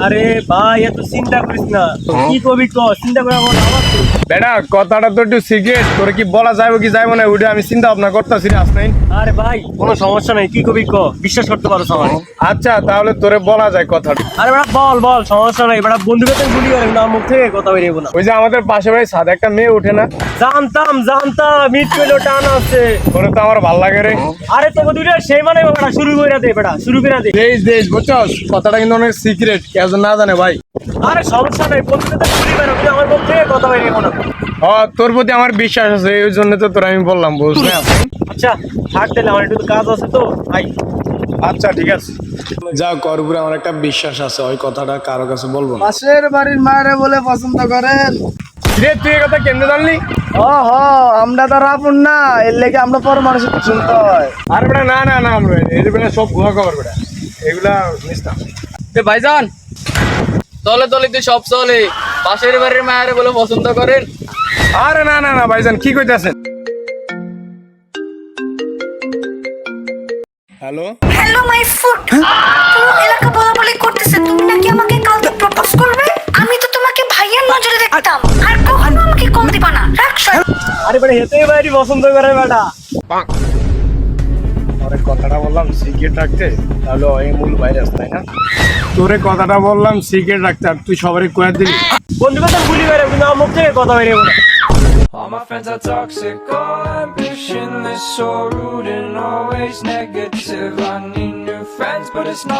আরে ভাই এত চিন্তা করিস না, কি কবি ক, চিন্তা করে আমার আওয়াজ তো। বেটা কথাটা তো একটু সিক্রেট, তোর কি বলা যাবে কি যাইব না ওইটা আমি চিন্তা ভাবনা করতেছি আসনাই। আরে ভাই কোনো সমস্যা নাই, কি কবি ক, বিশ্বাস করতে পারো আমার। আচ্ছা তাহলে তোরে বলা যায় কথাটা। আরে বেটা বল বল, সমস্যা নাই বেটা, বন্ধুকে তো গুলি করে না, মুখ থেকে কথা বেরিয়ে না। ওই যে আমাদের পাশে বাড়ি সাদা একটা মেয়ে ওঠে না, জানতাম জানতাম, মিট পেলো টান আছে। তোরে তো আমার ভাল লাগে রে। আরে তোকে দুইটা সেই মানে বেটা, শুরু করে দে বেটা, শুরু করে দে। দেশ বুঝছস, কথাটা কিন্তু অনেক সিক্রেট, কেউ যেন না জানে ভাই। আরে সমস্যা নাই, বন্ধুকে তো গুলি করে, কিন্তু আমার মুখ থেকে কথা বেরিয়ে না। তোর প্রতি আমার বিশ্বাস আছে, এই জন্য তো তোর আমি বললাম, বুঝ না? আচ্ছা থাক তাহলে, আমার একটু কাজ আছে তো ভাই। আচ্ছা ঠিক আছে, যা কর উপরে আমার একটা বিশ্বাস আছে, ওই কথাটা কারো কাছে বলবো না। পাশের বাড়ির মায়েরে বলে পছন্দ করেন। রে তুই এই কথা কেমনে জানলি? ও হ, আমরা তো রাপুন না, এর লেগে আমরা পর মানুষের শুনতে হয়। আরে বেটা না না না, আমরা এই বেটা সব ভুয়া খবর বেটা, এগুলা মিথ্যা। ভাইজান চলে চলে তুই সব চলে, পাশের বাড়ির মায়ের বলে পছন্দ করেন। আরে না না না ভাইজান, কি কইতাছেন? হ্যালো হ্যালো মাই ফুড, পুরো এলাকা বলাবলি করতেছে তুমি নাকি আমাকে কালকে প্রপোজ করবে। আমি তো তোমাকে ভাইয়ের নজরে দেখতাম, আর কখনো আমাকে কল দিবা না, রাখছো। আরে বেটা হেতেই বাইরে পছন্দ করে বেটা। তোরে কথাটা বললাম সিগারেট রাখতে, তাহলে ওই মূল ভাইরাস তাই না? তোরে কথাটা বললাম সিগারেট রাখতে, আর তুই সবারই কয়ে দিলি। বন্ধুকে তো গুলি করে, কিন্তু আমার মুখ থেকে কথা বেরিয়ে না। All my friends are toxic, all ambitionless, so rude and always negative. I need new friends, but it's not